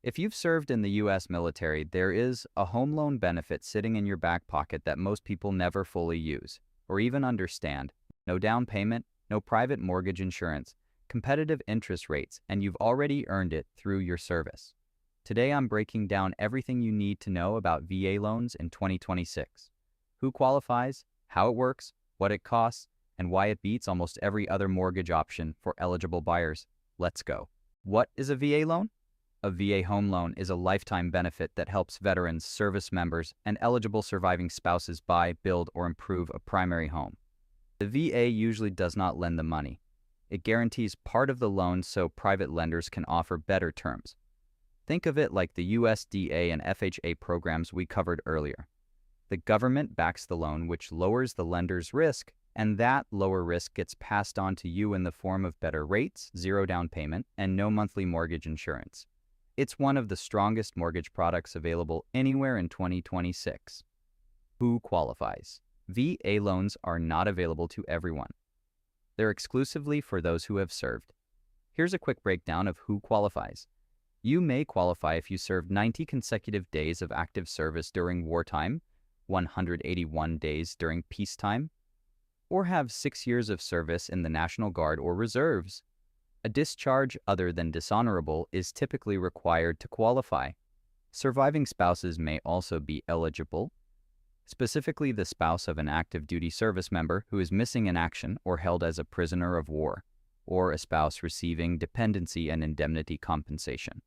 If you've served in the U.S. military, there is a home loan benefit sitting in your back pocket that most people never fully use or even understand. No down payment, no private mortgage insurance, competitive interest rates, and you've already earned it through your service. Today, I'm breaking down everything you need to know about VA loans in 2026. Who qualifies, how it works, what it costs, and why it beats almost every other mortgage option for eligible buyers. Let's go. What is a VA loan? A VA home loan is a lifetime benefit that helps veterans, service members, and eligible surviving spouses buy, build, or improve a primary home. The VA usually does not lend the money. It guarantees part of the loan so private lenders can offer better terms. Think of it like the USDA and FHA programs we covered earlier. The government backs the loan, which lowers the lender's risk, and that lower risk gets passed on to you in the form of better rates, zero down payment, and no monthly mortgage insurance. It's one of the strongest mortgage products available anywhere in 2026. Who qualifies? VA loans are not available to everyone. They're exclusively for those who have served. Here's a quick breakdown of who qualifies. You may qualify if you served 90 consecutive days of active service during wartime, 181 days during peacetime, or have 6 years of service in the National Guard or Reserves. A discharge other than dishonorable is typically required to qualify. Surviving spouses may also be eligible, specifically the spouse of an active duty service member who is missing in action or held as a prisoner of war, or a spouse receiving dependency and indemnity compensation.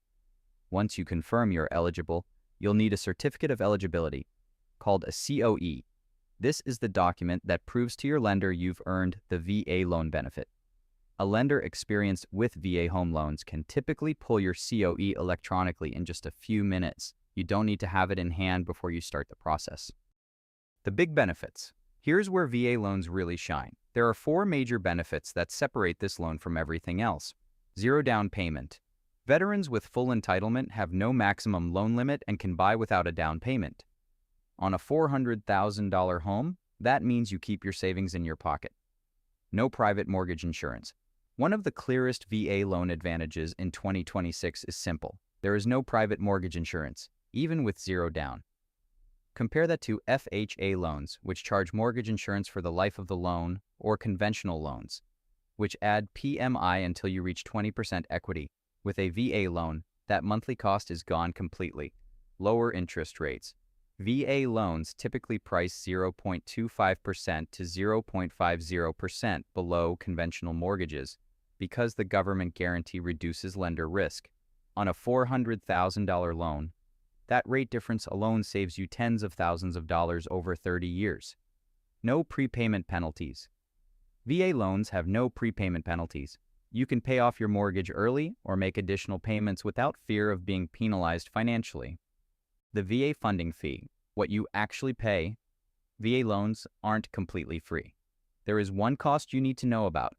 Once you confirm you're eligible, you'll need a certificate of eligibility, called a COE. This is the document that proves to your lender you've earned the VA loan benefit. A lender experienced with VA home loans can typically pull your COE electronically in just a few minutes. You don't need to have it in hand before you start the process. The big benefits. Here's where VA loans really shine. There are 4 major benefits that separate this loan from everything else. Zero down payment. Veterans with full entitlement have no maximum loan limit and can buy without a down payment. On a $400,000 home, that means you keep your savings in your pocket. No private mortgage insurance. One of the clearest VA loan advantages in 2026 is simple. There is no private mortgage insurance, even with zero down. Compare that to FHA loans, which charge mortgage insurance for the life of the loan, or conventional loans, which add PMI until you reach 20% equity. With a VA loan, that monthly cost is gone completely. Lower interest rates. VA loans typically price 0.25% to 0.50% below conventional mortgages because the government guarantee reduces lender risk. On a $400,000 loan, that rate difference alone saves you tens of thousands of dollars over 30 years. No prepayment penalties. VA loans have no prepayment penalties. You can pay off your mortgage early or make additional payments without fear of being penalized financially. The VA funding fee, what you actually pay. VA loans aren't completely free. There is one cost you need to know about: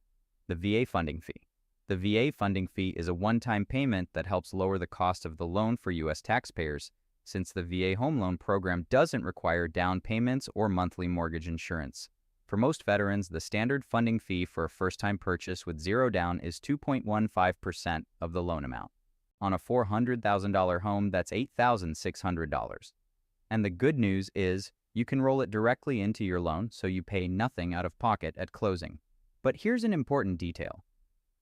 the VA funding fee. The VA funding fee is a one-time payment that helps lower the cost of the loan for U.S. taxpayers, since the VA home loan program doesn't require down payments or monthly mortgage insurance. For most veterans, the standard funding fee for a first-time purchase with zero down is 2.15% of the loan amount. On a $400,000 home, that's $8,600. And the good news is you can roll it directly into your loan, so you pay nothing out of pocket at closing. But here's an important detail.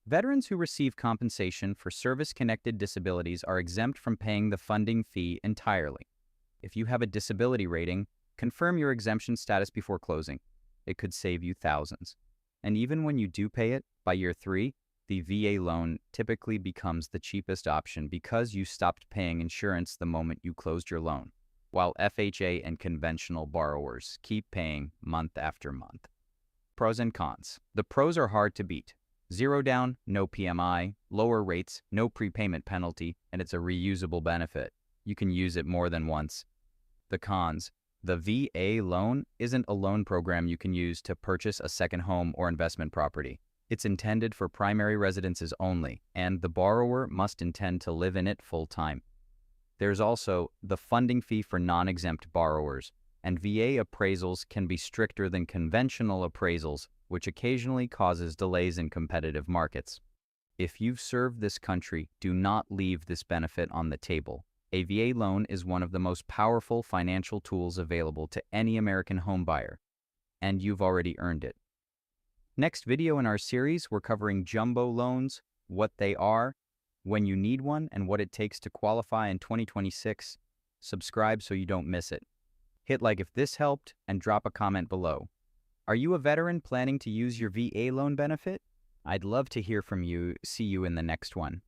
Veterans who receive compensation for service-connected disabilities are exempt from paying the funding fee entirely. If you have a disability rating, confirm your exemption status before closing. It could save you thousands. And even when you do pay it, by year 3, the VA loan typically becomes the cheapest option because you stopped paying insurance the moment you closed your loan, while FHA and conventional borrowers keep paying month after month. Pros and cons. The pros are hard to beat. Zero down, no PMI, lower rates, no prepayment penalty, and it's a reusable benefit. You can use it more than once. The cons. The VA loan isn't a loan program you can use to purchase a second home or investment property. It's intended for primary residences only, and the borrower must intend to live in it full-time. There's also the funding fee for non-exempt borrowers, and VA appraisals can be stricter than conventional appraisals, which occasionally causes delays in competitive markets. If you've served this country, do not leave this benefit on the table. A VA loan is one of the most powerful financial tools available to any American homebuyer, and you've already earned it. Next video in our series, we're covering jumbo loans, what they are, when you need one, and what it takes to qualify in 2026. Subscribe so you don't miss it. Hit like if this helped, and drop a comment below. Are you a veteran planning to use your VA loan benefit? I'd love to hear from you. See you in the next one.